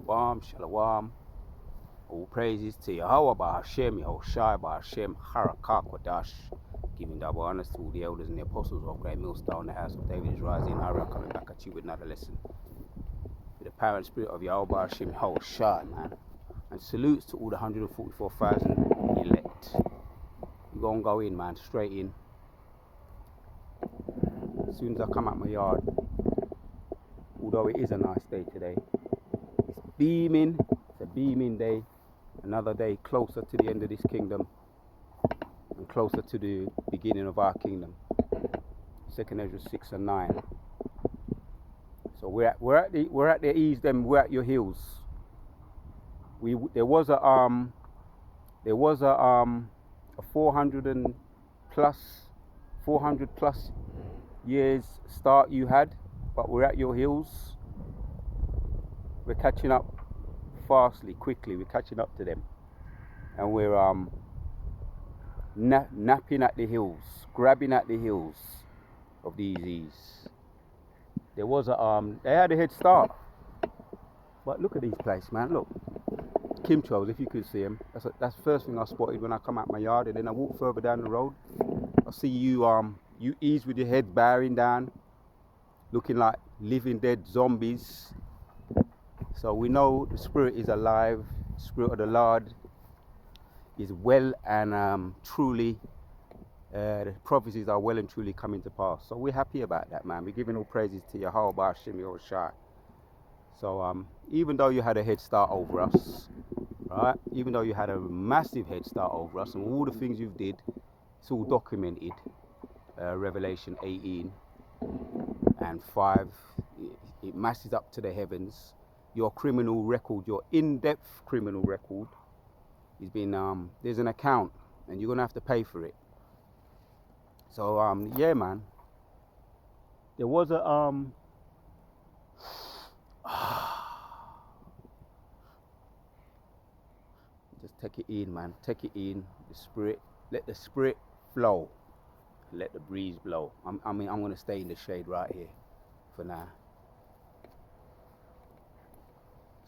Shalom, shalom. All praises to Yahweh, Bahashem, Yahushai, Bahashem, Harakah, Kodash. Giving double honors to all the elders and the apostles of Great Millstone, the house of David is rising. Harakah, coming back at you with another lesson. With the power and spirit of Yahweh, Bahashem, Yahushai, man. And salutes to all the 144,000 elect. We're going to go in, man, straight in. As soon as I come out my yard, although it is a nice day today, it's beaming. It's a beaming day. Another day closer to the end of this kingdom and closer to the beginning of our kingdom. 2nd Ezra 6 and 9. So we're at the ease, then we're at your heels. There was a 400 plus years start you had, but we're at your heels. We're catching up fastly, quickly. We're catching up to them, and we're napping at the heels, grabbing at the heels of these ease. There was they had a head start, but look at these places, man. Look, chemtrails, if you could see them. That's the first thing I spotted when I come out my yard, and then I walk further down the road. I see you ease with your head bowing down, looking like living dead zombies. So we know the spirit is alive. The spirit of the Lord is well and truly, the prophecies are well and truly coming to pass. So we're happy about that, man. We're giving all praises to Yahweh Ba'ashem Yahushai. So even though you had a head start over us, right? Even though you had a massive head start over us, and all the things you did, it's all documented. Revelation 18 and 5, it masses up to the heavens. Your criminal record, your in-depth criminal record, is been there's an account, and you're gonna have to pay for it. So yeah, man. There was a just take it in, man. Take it in. The spirit. Let the spirit flow. Let the breeze blow. I'm gonna stay in the shade right here for now.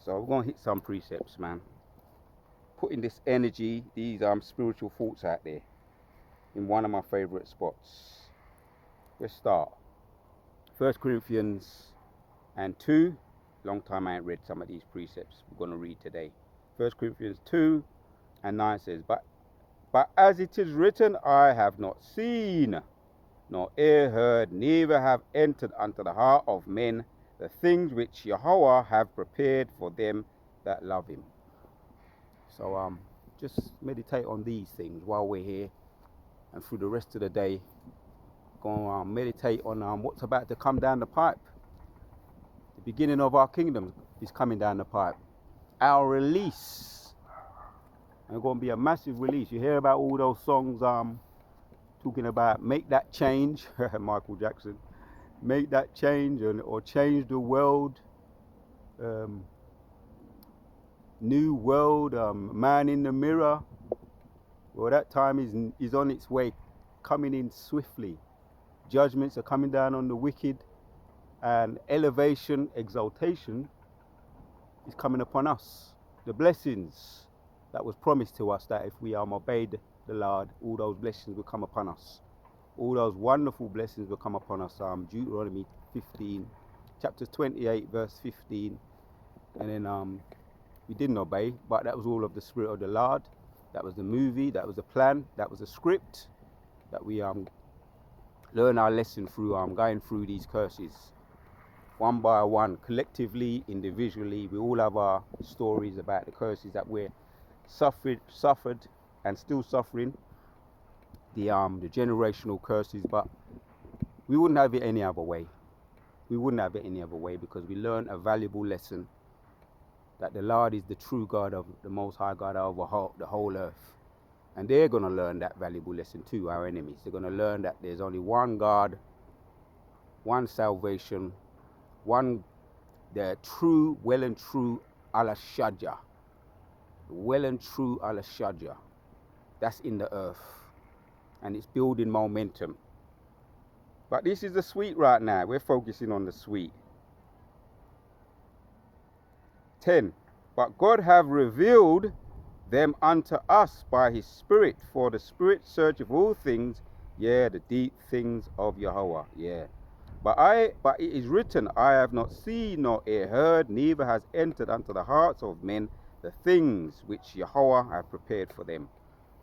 So we're gonna hit some precepts, man. Putting this energy, these spiritual thoughts out there in one of my favorite spots. Let's start. 1 Corinthians and 2. Long time I ain't read some of these precepts. We're gonna read today. 1 Corinthians 2 and 9 says, But as it is written, I have not seen, nor ear heard, neither have entered unto the heart of men the things which Yahweh have prepared for them that love him. So just meditate on these things while we're here, and through the rest of the day, go meditate on what's about to come down the pipe. The beginning of our kingdom is coming down the pipe. Our release. And it's going to be a massive release. You hear about all those songs talking about make that change, Michael Jackson, make that change, or change the world, new world, man in the mirror. Well, that time is on its way, coming in swiftly. Judgments are coming down on the wicked, and elevation, exaltation is coming upon us. The blessings that was promised to us, that if we obeyed the Lord, all those blessings will come upon us. All those wonderful blessings will come upon us. Deuteronomy 15, chapter 28, verse 15. And then we didn't obey, but that was all of the spirit of the Lord. That was the movie, that was the plan, that was the script that we learn our lesson through going through these curses. One by one, collectively, individually, we all have our stories about the curses that we're suffered and still suffering, the generational curses, but we wouldn't have it any other way. We wouldn't have it any other way, because we learned a valuable lesson that the Lord is the true God, of the Most High God over the whole earth. And they're going to learn that valuable lesson too, our enemies. They're going to learn that there's only one God, one salvation, one, the true, well and true Al-Shajah. Well and true Al-Shajah. That's in the earth. And it's building momentum. But this is the sweet right now. We're focusing on the sweet. 10. but God have revealed them unto us by his Spirit, for the Spirit searcheth all things, yeah, the deep things of Yahweh, yeah. But it is written, I have not seen nor ear heard, neither has entered unto the hearts of men the things which Yahweh hath prepared for them.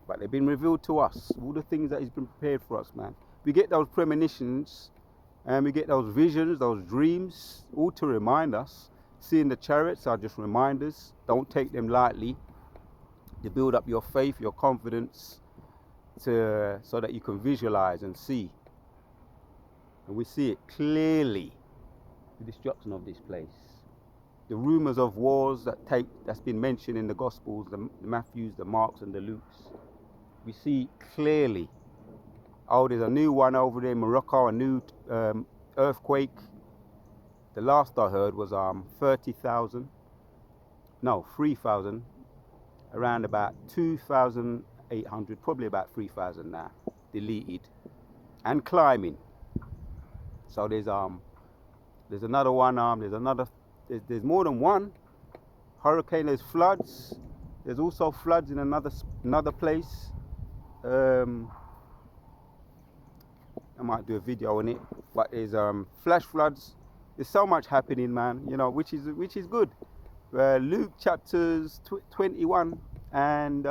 But they've been revealed to us, all the things that he's been prepared for us, man. We get those premonitions, and we get those visions, those dreams, all to remind us. Seeing the chariots are just reminders. Don't take them lightly. To build up your faith, your confidence, so that you can visualize and see. And we see it clearly, the destruction of this place. The rumors of wars that's been mentioned in the Gospels, the Matthews, the Marks, and the Lukes. We see clearly. Oh, there's a new one over there in Morocco, a new earthquake. The last I heard was 3,000, around about 2,800, probably about 3,000 now, deleted and climbing. So there's another one, there's more than one hurricane. There's floods. There's also floods in another place. I might do a video on it, but there's flash floods. There's so much happening, man, which is good. Luke chapters 21 and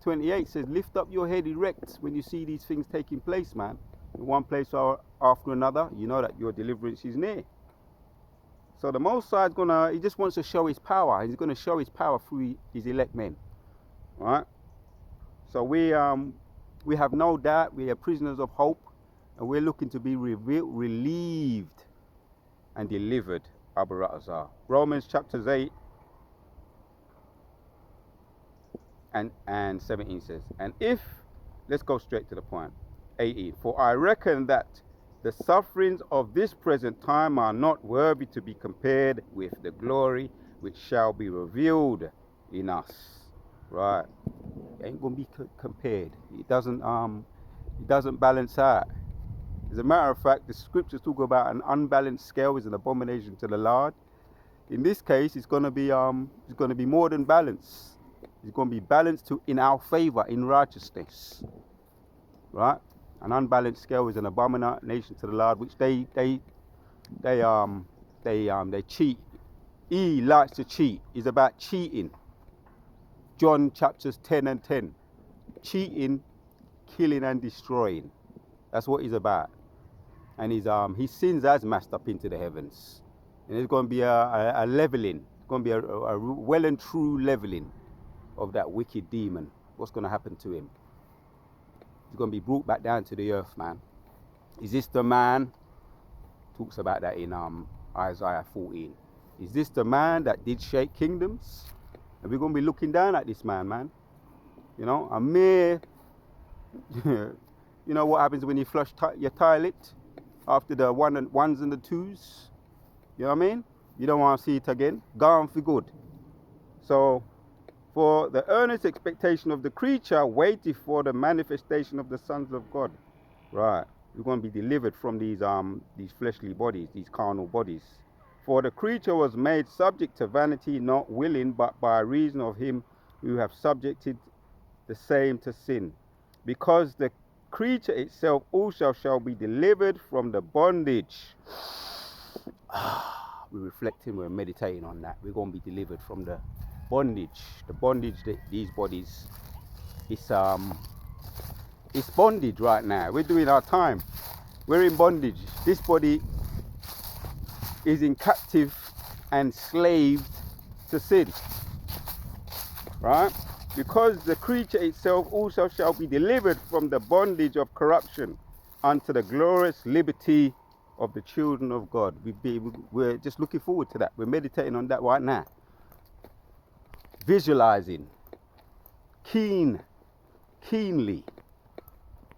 28 says, lift up your head erect when you see these things taking place, man. In one place or after another, you know that your deliverance is near. So the Most High he just wants to show his power. He's going to show his power through his elect men. Right? So we have no doubt, we are prisoners of hope, and we're looking to be relieved and delivered. Romans chapters 8 and 17 says, and let's go straight to the point. 18, for I reckon that the sufferings of this present time are not worthy to be compared with the glory which shall be revealed in us. Right? It ain't gonna be compared. It doesn't balance out. As a matter of fact, the scriptures talk about an unbalanced scale is an abomination to the Lord. In this case, it's gonna be more than balanced. It's gonna be balanced in our favor, in righteousness. Right? An unbalanced scale is an abomination to the Lord, which they cheat. He likes to cheat. It's about cheating. John chapters 10 and 10. Cheating, killing and destroying. That's what he's about. And his sins has massed up into the heavens. And there's going to be a leveling. It's going to be a well and true leveling of that wicked demon. What's going to happen to him? He's going to be brought back down to the earth, man. Is this the man? Talks about that in Isaiah 14. Is this the man that did shake kingdoms? And we're going to be looking down at this man. A mere, you know what happens when you flush your toilet after the ones and the twos? You know what I mean? You don't want to see it again. Gone for good. So, for the earnest expectation of the creature waiteth for the manifestation of the sons of God. Right. We're going to be delivered from these fleshly bodies, these carnal bodies. For the creature was made subject to vanity, not willing, but by reason of him who have subjected the same to sin. Because the creature itself also shall be delivered from the bondage. We're reflecting, we're meditating on that. We're going to be delivered from the bondage. The bondage that these bodies, it's bondage right now. We're doing our time. We're in bondage. This body is in captive and slaved to sin. Right? Because the creature itself also shall be delivered from the bondage of corruption unto the glorious liberty of the children of God. We're just looking forward to that. We're meditating on that right now. Visualizing keenly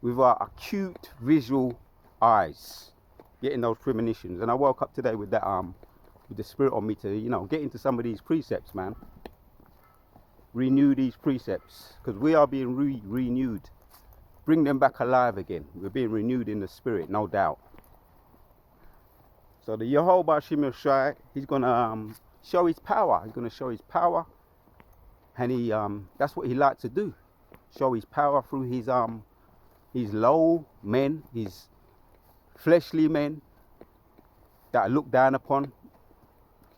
with our acute visual eyes, getting those premonitions. And I woke up today with that with the spirit on me to get into some of these precepts, man. Renew these precepts, because we are being renewed. Bring them back alive again. We're being renewed in the spirit, no doubt. So the Yehovah Shemel Shai, he's gonna show his power. He's going to show his power, and that's what he likes to do. Show his power through his low men, his fleshly men that are looked down upon.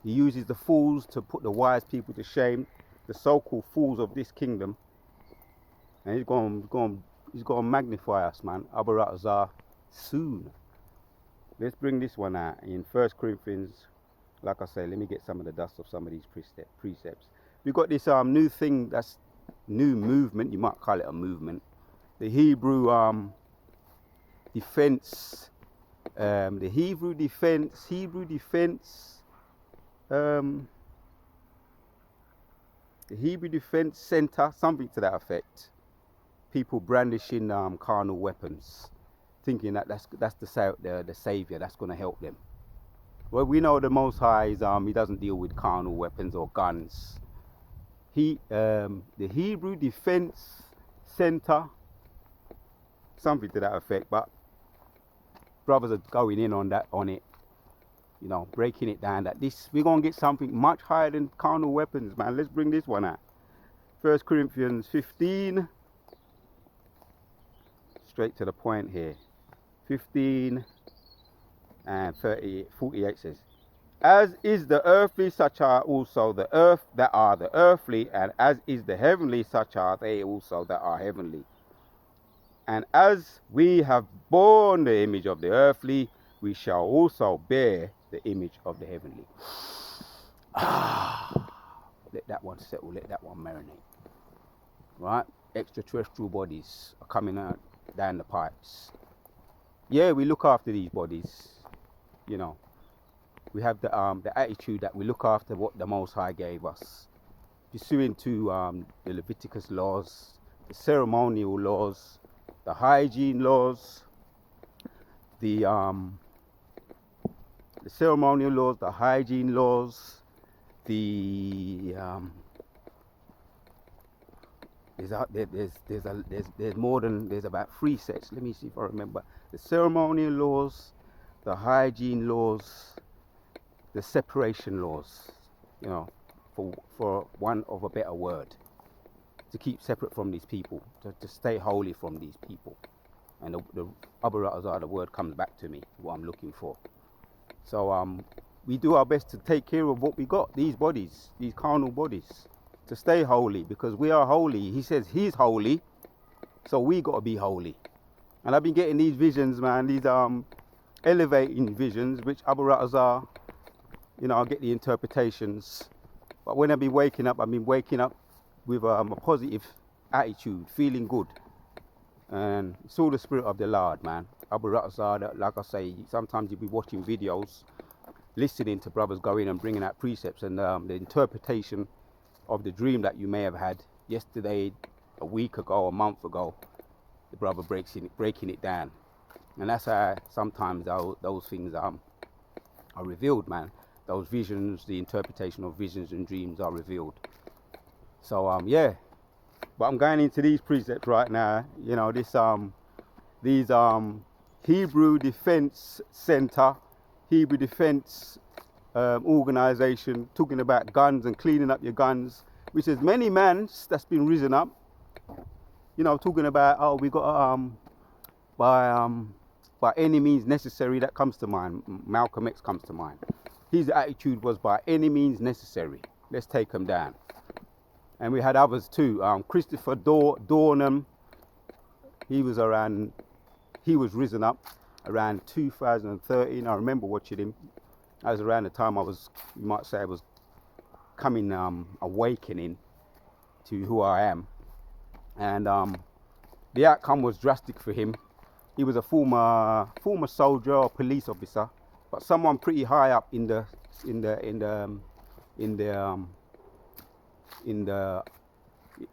He uses the fools to put the wise people to shame, the so-called fools of this kingdom. And he's going to magnify us, man. Abba Ratazar soon. Let's bring this one out in 1 Corinthians. Like I say, let me get some of the dust of some of these precepts. We've got this new thing, that's new movement. You might call it a movement. The Hebrew defense. The Hebrew Defense Center, something to that effect. People brandishing carnal weapons, thinking that that's the savior that's going to help them. Well, we know the Most High is he doesn't deal with carnal weapons or guns. The Hebrew Defense Center, something to that effect. But brothers are going in on it. You know, breaking it down that we're going to get something much higher than carnal weapons, man. Let's bring this one out. 1 Corinthians 15. Straight to the point here. 15 and 48 says, as is the earthly, such are also the earth that are the earthly, and as is the heavenly, such are they also that are heavenly. And as we have borne the image of the earthly, we shall also bear the image of the heavenly. Let that one settle, let that one marinate. Right? Extraterrestrial bodies are coming out down the pipes. Yeah, we look after these bodies. You know, we have the attitude that we look after what the Most High gave us, pursuant to the Leviticus laws, the ceremonial laws, the hygiene laws, the ceremonial laws, the hygiene laws, there's about 3 sets. Let me see if I remember. The ceremonial laws, the hygiene laws, the separation laws, you know, for want of a better word, to keep separate from these people, to stay holy from these people. And the Abba Ratazar, the word comes back to me, what I'm looking for. So we do our best to take care of what we got, these bodies, these carnal bodies, to stay holy, because we are holy. He says he's holy, so we got to be holy. And I've been getting these visions, man, these elevating visions, which Abba Ratazar, you know, I'll get the interpretations. But when I've been waking up with a positive attitude, feeling good. And it's all the spirit of the Lord, man. Abba Ratazar, like I say, sometimes you'll be watching videos, listening to brothers going and bringing out precepts, and the interpretation of the dream that you may have had yesterday, a week ago, a month ago, the brother breaking it down. And that's how sometimes those things are revealed, man. Those visions, the interpretation of visions and dreams are revealed. So yeah, but I'm going into these precepts right now. You know, these Hebrew Defense Center, Hebrew Defense organization, talking about guns and cleaning up your guns, which is many men that's been risen up. You know, talking about, we got by any means necessary. That comes to mind. Malcolm X comes to mind. His attitude was by any means necessary. Let's take him down. And we had others too. Christopher Dornham. He was risen up around 2013. I remember watching him. That was around the time you might say I was coming, awakening to who I am. And the outcome was drastic for him. He was a former soldier or police officer, but someone pretty high up in the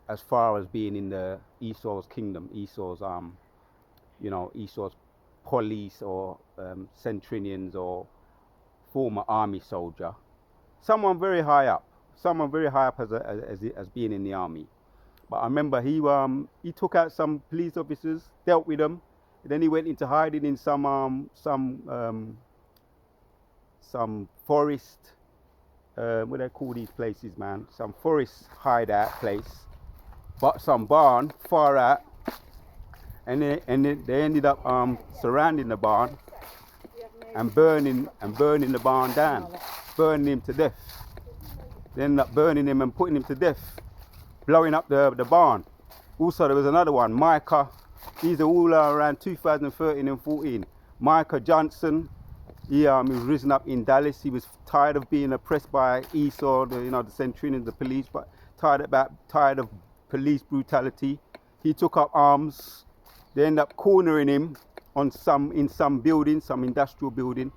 as far as being in the Esau's kingdom, Esau's police or centurions or former army soldier, someone very high up as being in the army. But I remember he took out some police officers, dealt with them, and then he went into hiding in some forest, what do they call these places, man? Some forest hideout place, but some barn far out, and they ended up surrounding the barn and burning the barn down, burning him to death. They ended up burning him and putting him to death, blowing up the barn. Also, there was another one, Micah. These are all around 2013 and 14. Micah Johnson, he was risen up in Dallas. He was tired of being oppressed by Esau, the Centurions, the police, but tired of police brutality. He took up arms. They ended up cornering him in some building, some industrial building,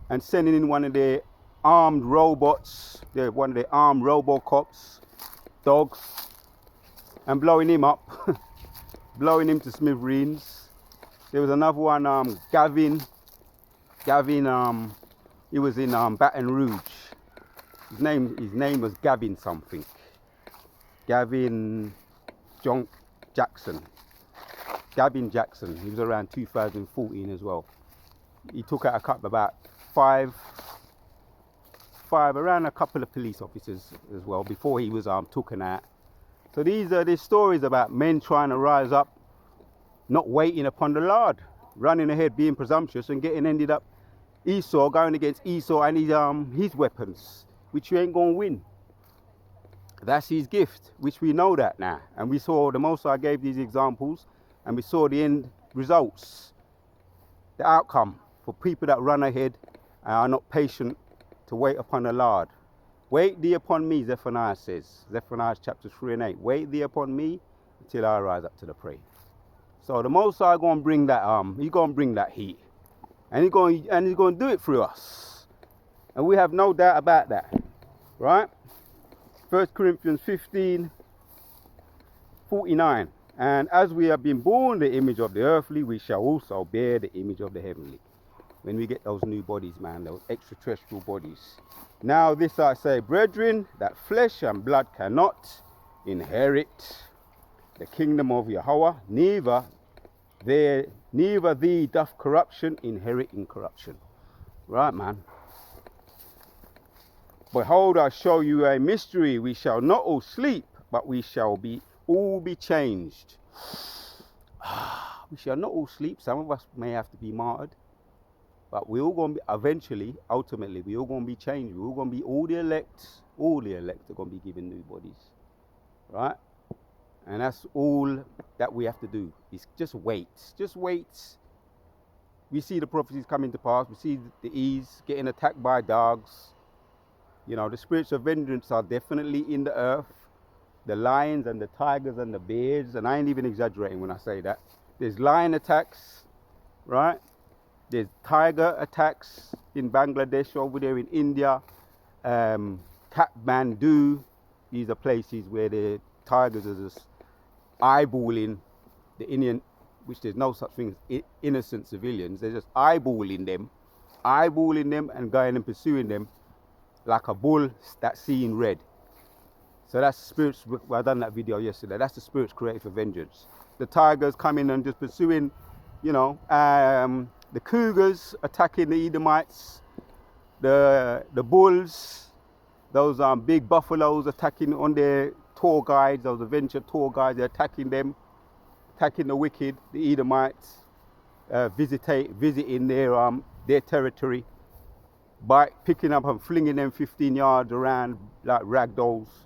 and sending in one of their armed robots, one of their armed Robocops, dogs, and blowing him up, blowing him to smithereens. There was another one, Gavin, he was in Baton Rouge. His name was Gavin something. Gavin Jackson. Gavin Jackson. He was around 2014 as well. He took out around a couple of police officers as well before he was taken out. So these are the stories about men trying to rise up, not waiting upon the Lord, running ahead, being presumptuous, and ended up Esau, going against Esau and his weapons, which you ain't gonna win. That's his gift, which we know that now. And we saw the Most High gave these examples, and we saw the end results, the outcome for people that run ahead and are not patient to wait upon the Lord. Wait thee upon me, Zephaniah says. Zephaniah chapter 3 and 8. Wait thee upon me until I rise up to the prey. So the Most High gonna bring that he's gonna bring that heat. And he's gonna do it through us. And we have no doubt about that. Right? 1 Corinthians 15:49. And as we have been born the image of the earthly, we shall also bear the image of the heavenly. When we get those new bodies, man, those extraterrestrial bodies. Now this I say, brethren, that flesh and blood cannot inherit the kingdom of Yahweh, neither thee doth corruption inherit incorruption. Right, man. Behold, I show you a mystery. We shall not all sleep, but we shall all be changed. We shall not all sleep. Some of us may have to be martyred. But we're all going to be, ultimately, we're all going to be changed. We're all going to be all the elect are going to be given new bodies. Right? And that's all that we have to do, is just wait. Just wait. We see the prophecies coming to pass. We see the ease getting attacked by dogs. The spirits of vengeance are definitely in the earth. The lions and the tigers and the bears, and I ain't even exaggerating when I say that. There's lion attacks, right? There's tiger attacks in Bangladesh, over there in India. Kathmandu, these are places where the tigers are just eyeballing the Indian, which there's no such thing as innocent civilians. They're just eyeballing them and going and pursuing them like a bull that's seeing red. So that's spirits. Well, I done that video yesterday. That's the spirits created for vengeance. The tigers coming and just pursuing, the cougars attacking the Edomites, the bulls, those big buffaloes attacking on their tour guides, those adventure tour guides. They're attacking them, attacking the wicked, the Edomites, visiting their territory by picking up and flinging them 15 yards around like rag dolls.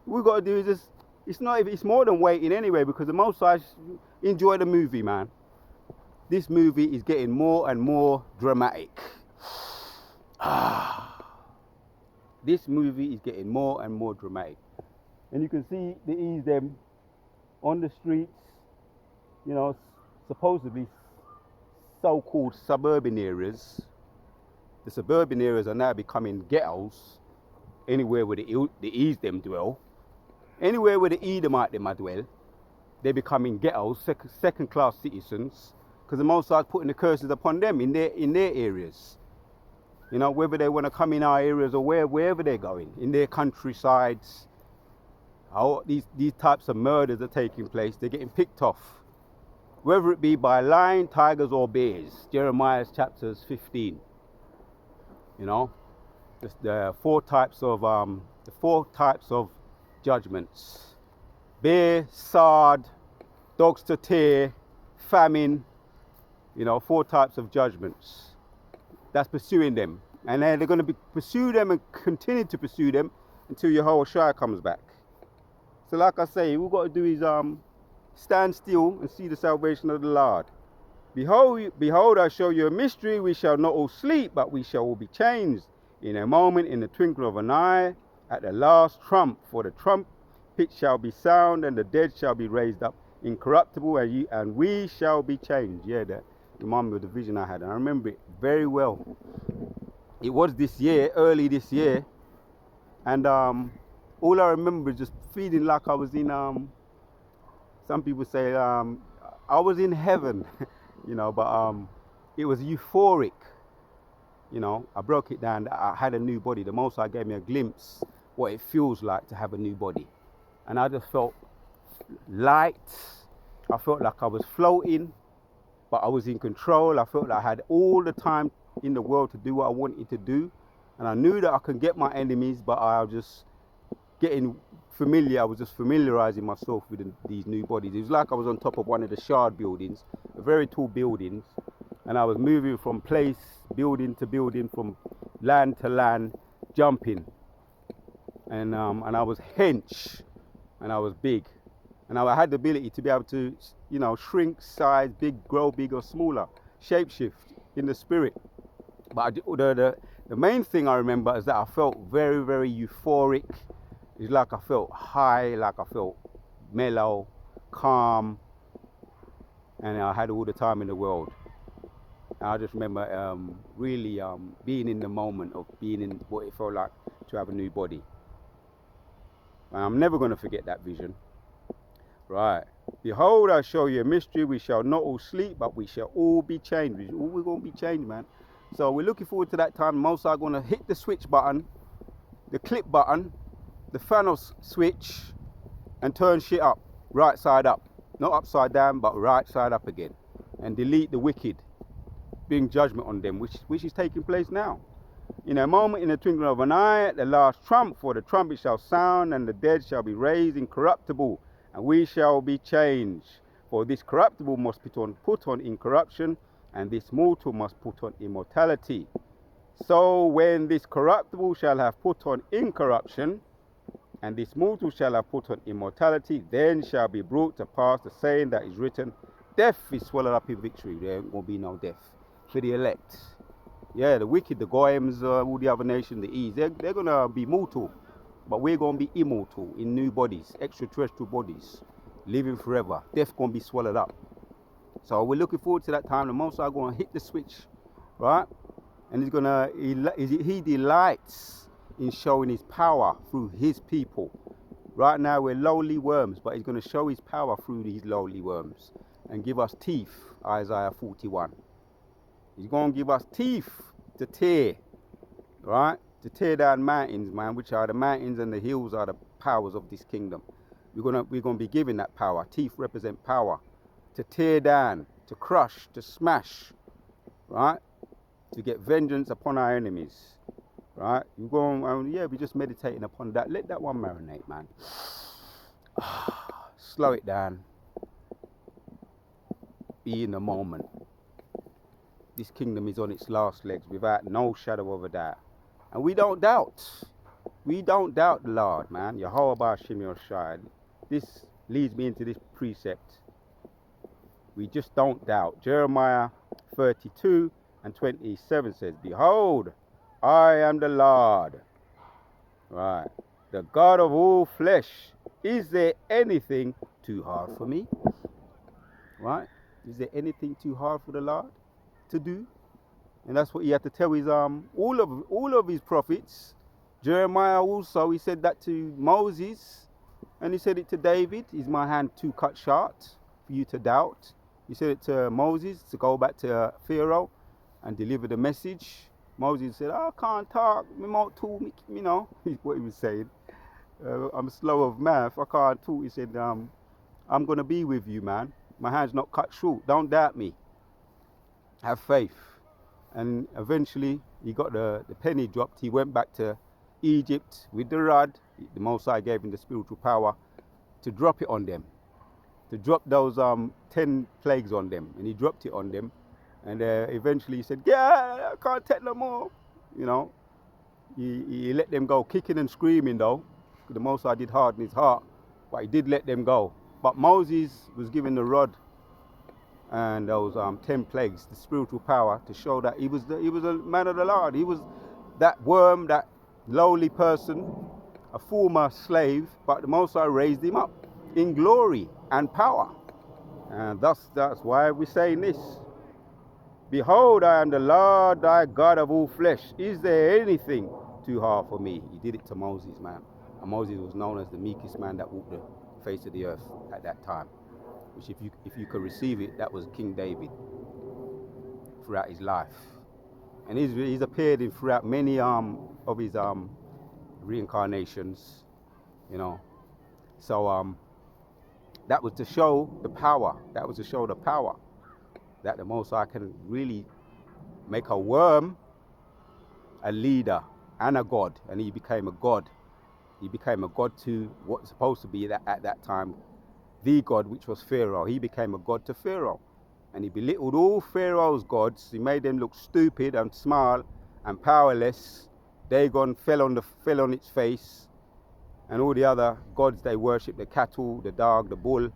What we've got to do is just, it's more than waiting anyway, because the Most High, enjoy the movie, man. This movie is getting more and more dramatic. This movie is getting more and more dramatic. And you can see the ease them on the streets, supposedly so-called suburban areas. The suburban areas are now becoming ghettos. Anywhere where the ease them dwell. Anywhere where the Edomite them dwell, they're becoming ghettos, second-class citizens, because the Most High is putting the curses upon them in their areas. Whether they want to come in our areas or wherever they're going, in their countrysides. How these types of murders are taking place, they're getting picked off. Whether it be by lion, tigers or bears. Jeremiah chapters 15. the four types of judgments: bear, sword, dogs to tear, famine. You know, four types of judgments that's pursuing them, and then they're going to pursue them and continue to pursue them until Yahushua comes back. So, like I say, all we've got to do is stand still and see the salvation of the Lord. Behold, I show you a mystery. We shall not all sleep, but we shall all be changed in a moment, in the twinkling of an eye, at the last trump. For the trumpet shall be sound, and the dead shall be raised up incorruptible, and we shall be changed. Yeah, that reminded me of the vision I had. And I remember it very well. It was this year, early this year, and all I remember is just feeling like I was in, some people say I was in heaven, you know, but it was euphoric. You know, I broke it down. I had a new body. The Most High gave me a glimpse what it feels like to have a new body, and I just felt light. I felt like I was floating, but I was in control. I felt like I had all the time in the world to do what I wanted to do, and I knew that I could get my enemies, but I was just getting familiar. I was just familiarizing myself with these new bodies. It was like I was on top of one of the Shard buildings, very tall buildings, and I was moving from building to building, from land to land, jumping, and I was hench, and I was big, and I had the ability to be able to, you know, shrink, size, grow big or smaller, shapeshift in the spirit. But the main thing I remember is that I felt very, very euphoric. It's like I felt high, like I felt mellow, calm, and I had all the time in the world. And I just remember really being in the moment of being in what it felt like to have a new body. And I'm never going to forget that vision. Right. Behold, I show you a mystery. We shall not all sleep, but we shall all be changed. We're going to be changed, man. So we're looking forward to that time. Most are going to hit the switch button, the clip button, the Thanos switch, and turn shit up, right side up. Not upside down, but right side up again. And delete the wicked, bring judgment on them, which is taking place now. In a moment, in the twinkling of an eye, at the last trump, for the trumpet shall sound, and the dead shall be raised incorruptible, and we shall be changed. For this corruptible must put on incorruption, and this mortal must put on immortality. So when this corruptible shall have put on incorruption, and this mortal shall have put on immortality, then shall be brought to pass the saying that is written, death is swallowed up in victory. There ain't going to be no death for the elect. Yeah, the wicked, the Goyams, all the other nations, the East, they're going to be mortal. But we're going to be immortal in new bodies, extraterrestrial bodies, living forever. Death going to be swallowed up. So we're looking forward to that time. The Most High going to hit the switch, right? And he delights in showing his power through his people. Right now we're lowly worms, but he's going to show his power through these lowly worms and give us teeth, Isaiah 41. He's going to give us teeth to tear, right? To tear down mountains, man, which are the mountains, and the hills are the powers of this kingdom. We're going to be given that power. Teeth represent power. To tear down, to crush, to smash, right? To get vengeance upon our enemies, right? You're going, we're just meditating upon that. Let that one marinate, man. Slow it down. Be in the moment. This kingdom is on its last legs without no shadow of a doubt. And we don't doubt. We don't doubt the Lord, man. Yahweh Ba'Shem Yoshai. This leads me into this precept. We just don't doubt. Jeremiah 32 and 27 says, behold, I am the Lord. Right. The God of all flesh. Is there anything too hard for me? Right? Is there anything too hard for the Lord to do? And that's what he had to tell his all of his prophets. Jeremiah also, he said that to Moses, and he said it to David. Is my hand too cut short for you to doubt? He said it to Moses to go back to Pharaoh and deliver the message. Moses said, I can't talk, me mouth too, you know, what he was saying. I'm slow of mouth, I can't talk. He said, I'm going to be with you, man. My hand's not cut short. Don't doubt me. Have faith. And eventually he got the penny dropped. He went back to Egypt with the rod. The Most High gave him the spiritual power to drop it on them, to drop those 10 plagues on them. And he dropped it on them. And eventually he said, yeah, I can't take no more. You know, he let them go, kicking and screaming though. The Most High did harden his heart, but he did let them go. But Moses was given the rod and those 10 plagues, the spiritual power, to show that he was a man of the Lord. He was that worm, that lowly person, a former slave, but the Most High raised him up in glory and power. And that's why we're saying this. Behold, I am the Lord thy God of all flesh. Is there anything too hard for me? He did it to Moses, man. And Moses was known as the meekest man that walked the face of the earth at that time. Which if you could receive it, that was King David throughout his life. And he's appeared in throughout many of his reincarnations, you know. So that was to show the power. That was to show the power that the Most High can really make a worm a leader and a god. And he became a god. He became a god to what's supposed to be at that time the god, which was Pharaoh. He became a god to Pharaoh. And he belittled all Pharaoh's gods. He made them look stupid and small and powerless. Dagon fell on its face. And all the other gods they worshipped, the cattle, the dog, the bull,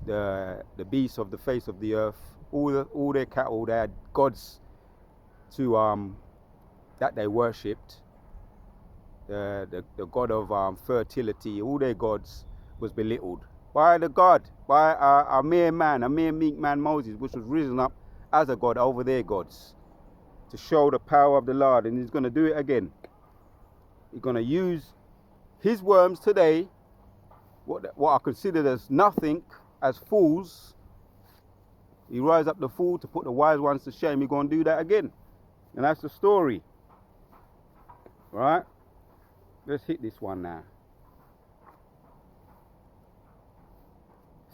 the beasts of the face of the earth, all their cattle, they had gods to that they worshipped. The god of fertility, all their gods was belittled by a mere man, a mere meek man, Moses, which was risen up as a god over their gods to show the power of the Lord. And he's going to do it again. He's going to use his worms today, what are considered as nothing, as fools. He rise up the fool to put the wise ones to shame. He's going to do that again. And that's the story. Right? Let's hit this one now.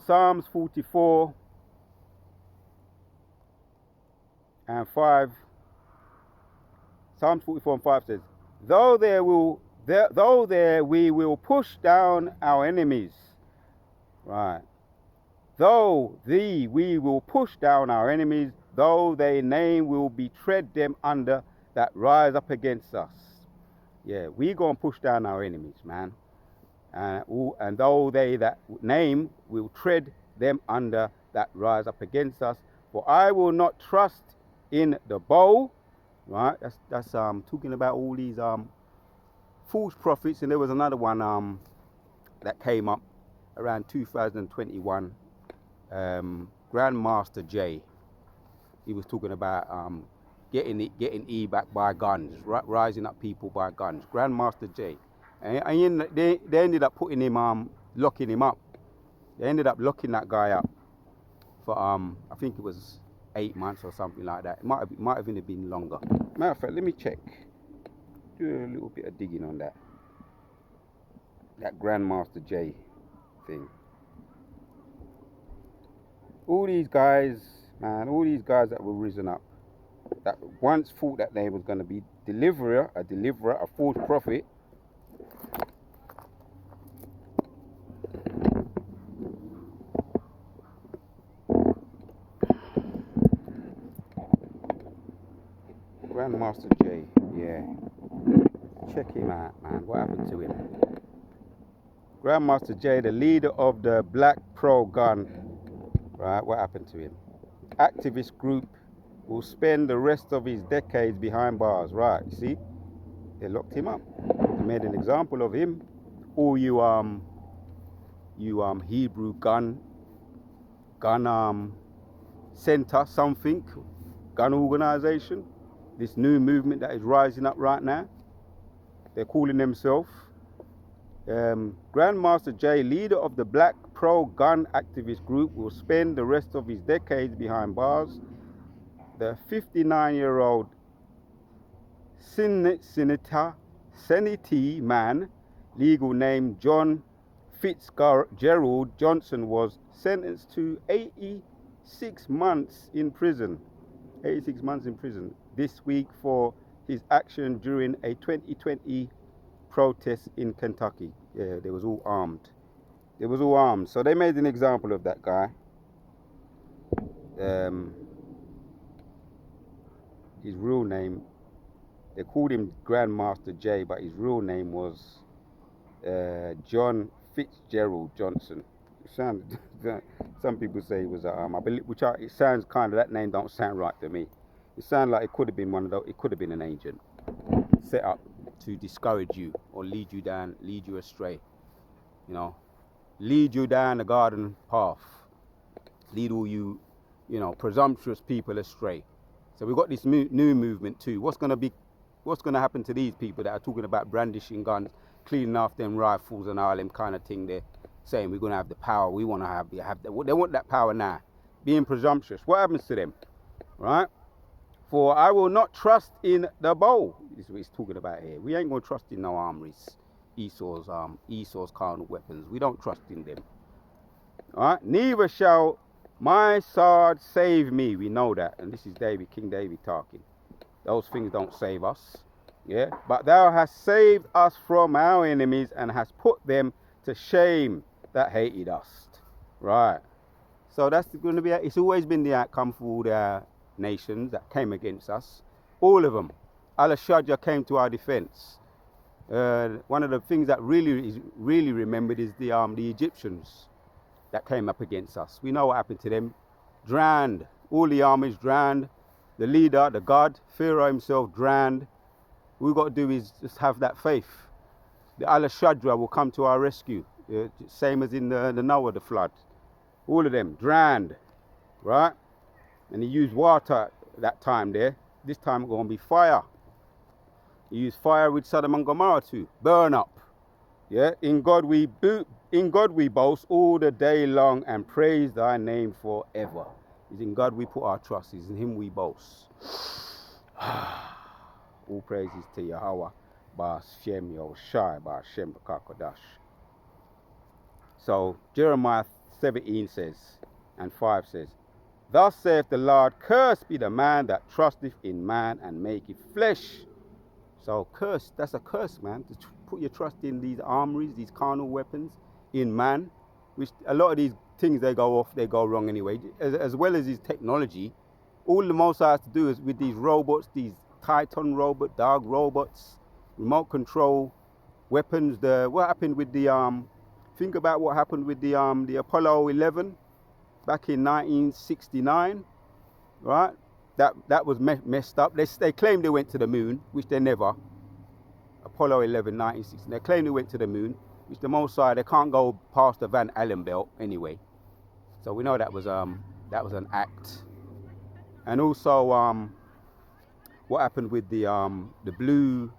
Psalms 44 and 5. Psalms 44 and 5 says, Though there we will push down our enemies. Right. Though we will push down our enemies, though their name will be tread them under that rise up against us. Yeah, we gonna push down our enemies, man. And though they that name will tread them under that rise up against us, for I will not trust in the bow. Right, that's talking about all these false prophets. And there was another one that came up around 2021. Grandmaster Jay. He was talking about getting E back by guns, rising up people by guns. Grandmaster Jay. And they ended up putting him, locking him up. They ended up locking that guy up for I think it was 8 months or something like that. It might have even been longer. Matter of fact, let me check. Do a little bit of digging on that. That Grandmaster Jay thing. All these guys, man, all these guys that were risen up, that once thought that they was going to be a deliverer, a false prophet. Grandmaster Jay, yeah. Check him out, man. What happened to him? Grandmaster Jay, the leader of the Black Pro Gun. Right, what happened to him? Activist group will spend the rest of his decades behind bars. Right, you see? They locked him up. They made an example of him. All you Hebrew gun center something, gun organization, this new movement that is rising up right now. They're calling themselves Grandmaster Jay, leader of the Black Pro-Gun activist group, will spend the rest of his decades behind bars. The 59-year-old Senate man, legal name John Fitzgerald Johnson, was sentenced to 86 months in prison 86 months in prison this week for his action during a 2020 protest in Kentucky. Yeah, they was all armed. They was all armed. So they made an example of that guy. His real name, they called him Grandmaster Jay, but his real name was John Fitzgerald Johnson. Some people say he was I believe, it sounds kind of, that name don't sound right to me. It sounds like it could have been one of those. It could have been an agent set up to discourage you or lead you astray. You know, lead you down the garden path, lead all you presumptuous people astray. So we've got this new movement too. What's going to happen to these people that are talking about brandishing guns, cleaning off them rifles and all them kind of thing? They're saying we're going to have the power. We want to have they want that power now. Being presumptuous. What happens to them? Right? For I will not trust in the bow. This is what he's talking about here. We ain't going to trust in no armories. Esau's carnal weapons. We don't trust in them. All right? Neither shall my sword save me. We know that. And this is King David talking. Those things don't save us. Yeah? But thou hast saved us from our enemies and hast put them to shame that hated us. Right. So that's going to be, it's always been the outcome for all the nations that came against us. All of them. Al-Shadja came to our defense. One of the things that really remembered is the Egyptians that came up against us. We know what happened to them. Drowned. All the armies drowned. The leader, the god, Pharaoh himself drowned. All we've got to do is just have that faith. The Al-Shadra will come to our rescue. Same as in the Noah, the flood. All of them drowned. Right? And he used water that time there. This time it's going to be fire. He used fire with Sodom and Gomorrah too. Burn up. Yeah? In God we boast all the day long and praise thy name forever. It's in God we put our trust. It's in him we boast. All praises to Yahweh. Ba'ashem Yahushai. Ba'ashem B'Kakodash. So Jeremiah 17 says, and 5 says, Thus saith the Lord, cursed be the man that trusteth in man and maketh flesh. So curse, that's a curse, man, to put your trust in these armories, these carnal weapons, in man, which a lot of these things, they go wrong anyway. As well as his technology, all the Most High has to do is with these robots, these Titan robot, dog robots, remote control weapons. What happened with the think about what happened with the Apollo 11 back in 1969, right? That was messed up. They claimed they went to the moon, which they never. Apollo 11, 1960. They claimed they went to the moon, which the Most High, they can't go past the Van Allen belt anyway. So we know that was an act. And also what happened with the blue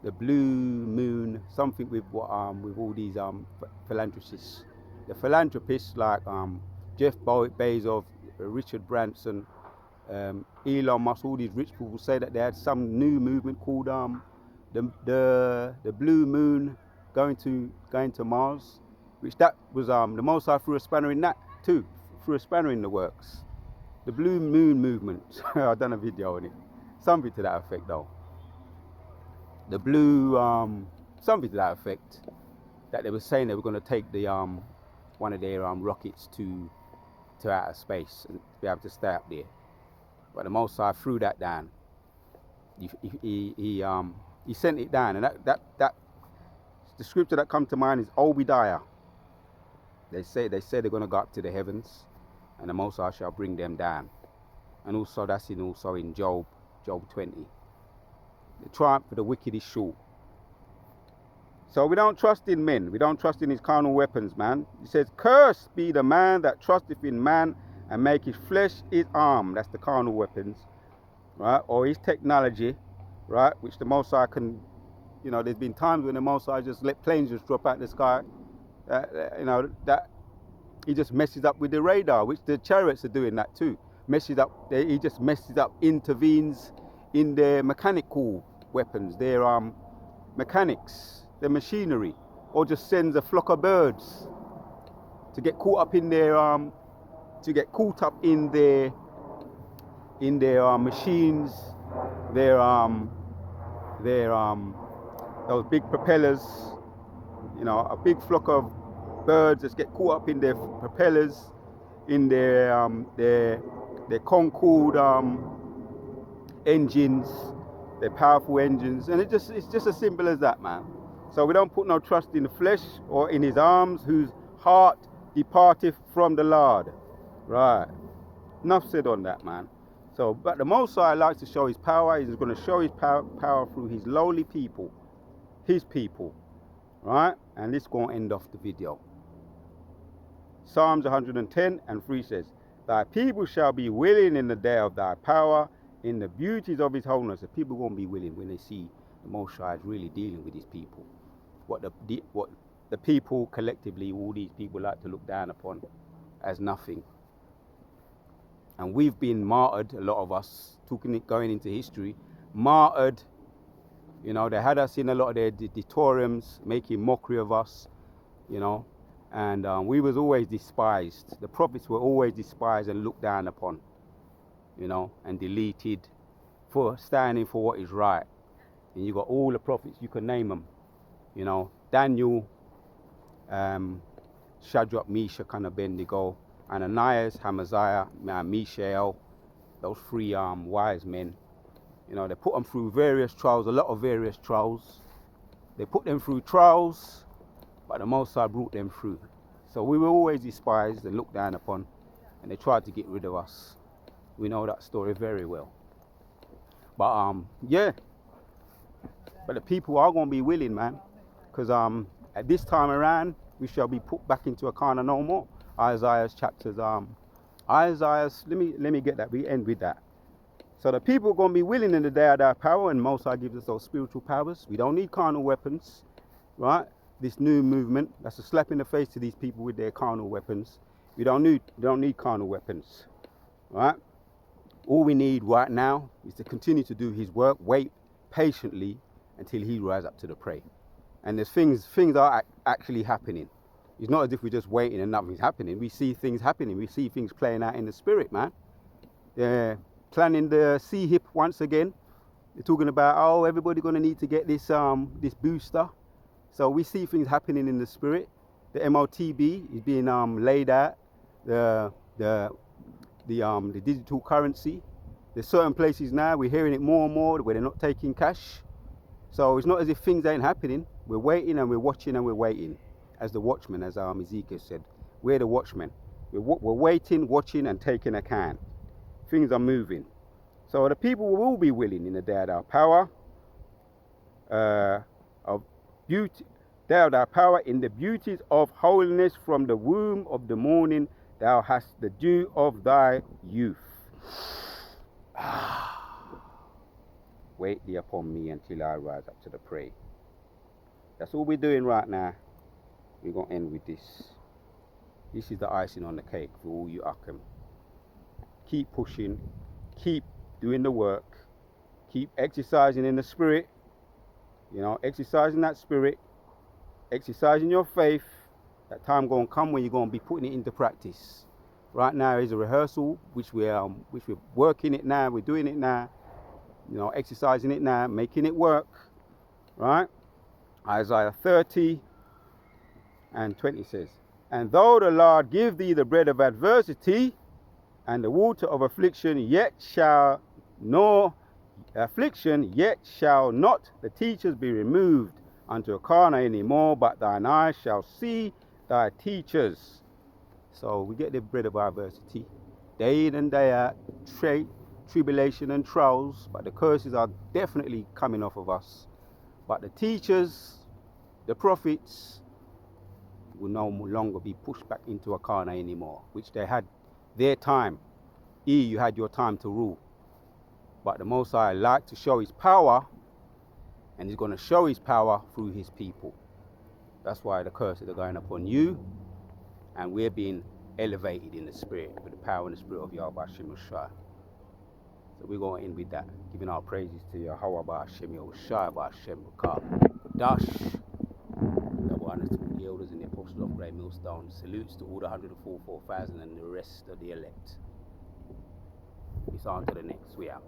moon, something with all these philanthropists. The philanthropists like Jeff Bezos, Richard Branson, Elon Musk, all these rich people say that they had some new movement called the blue moon going to Mars, which that was the Most High threw a spanner in that too, threw a spanner in the works. The blue moon movement. I've done a video on it. Something to that effect though. The blue something to that effect, that they were saying they were going to take the one of their rockets to outer space and be able to stay up there. But the Most High threw that down. He sent it down, and that the scripture that comes to mind is Obadiah. They say they're going to go up to the heavens, and the Most High shall bring them down. And also that's in Job 20. The triumph of the wicked is short. So we don't trust in men. We don't trust in his carnal weapons, man. He says, cursed be the man that trusteth in man and make his flesh his arm. That's the carnal weapons, right? Or his technology, right? Which the Most High can, there's been times when the Most High just let planes just drop out the sky. That he just messes up with the radar, which the chariots are doing that too. He just messes up, intervenes in their mechanical weapons, their mechanics, their machinery, or just sends a flock of birds to get caught up in their in their machines, their those big propellers, you know, a big flock of birds that get caught up in their propellers, in their Concorde engines, their powerful engines, and it's just as simple as that, man. So we don't put no trust in the flesh or in his arms, whose heart departeth from the Lord. Right. Enough said on that, man. So, but the Most High likes to show his power. He's going to show his power through his lowly people, his people, right? And this is going to end off the video. Psalms 110:3 says, "Thy people shall be willing in the day of thy power, in the beauties of his holiness." The people won't be willing when they see the Most High is really dealing with his people. What the people collectively, all these people like to look down upon as nothing. And we've been martyred, a lot of us, going into history, martyred. You know, they had us in a lot of their auditoriums, making mockery of us, you know, and we was always despised. The prophets were always despised and looked down upon, you know, and deleted for standing for what is right. And you got all the prophets, you can name them, you know, Daniel, Shadrach, Meshach, and Abednego, Ananias, Amaziah, Mishael, those three wise men. You know, they put them through various trials, a lot of various trials. They put them through trials, but the Most High brought them through. So we were always despised and looked down upon, and they tried to get rid of us. We know that story very well. But yeah, but the people are going to be willing, man, because at this time around, we shall be put back into a kind of no more. Isaiah's chapters, Isaiah's, let me get that, we end with that. So the people are going to be willing in the day of their power, and Most High gives us those spiritual powers. We don't need carnal weapons, right? This new movement, that's a slap in the face to these people with their carnal weapons. We don't need carnal weapons, right? All we need right now is to continue to do his work, wait patiently until he rises up to the prey. And there's things are actually happening. It's not as if we're just waiting and nothing's happening. We see things happening. We see things playing out in the spirit, man. They're planning the CHIP once again. They're talking about, oh, everybody's going to need to get this this booster. So we see things happening in the spirit. The MOTB is being laid out. The digital currency. There's certain places now, we're hearing it more and more, where they're not taking cash. So it's not as if things ain't happening. We're waiting and we're watching and we're waiting. As the watchman, as Ezekiel said, we're the watchmen. We're waiting, watching, and taking account. Things are moving. So the people will be willing in the day of our power, of beauty, day of our power in the beauties of holiness. From the womb of the morning, thou hast the dew of thy youth. Wait thee upon me until I rise up to the prey. That's all we're doing right now. We're going to end with this. This is the icing on the cake for all you Akam. Keep pushing. Keep doing the work. Keep exercising in the spirit. You know, exercising that spirit. Exercising your faith. That time going to come when you're going to be putting it into practice. Right now is a rehearsal, which we're working it now. We're doing it now. You know, exercising it now, making it work. Right? Isaiah 30:20 says, "And though the Lord give thee the bread of adversity and the water of affliction, yet shall not the teachers be removed unto a corner any more, but thine eyes shall see thy teachers." So we get the bread of adversity, day in and day out, tribulation and trials, but the curses are definitely coming off of us. But the teachers, the prophets, will no longer be pushed back into a corner anymore, which they had their time. You had your time to rule. But the Most High liked to show his power, and he's going to show his power through his people. That's why the curses are going upon you, and we're being elevated in the spirit with the power and the spirit of Yahweh Hashem Shai. So we're going to end with that, giving our praises to Yahweh Hashem Shai, Hashem Dash. Double honors to the elders and the apostles of Great Millstone. Salutes to all the 144,000 and the rest of the elect. It's on to the next. We out.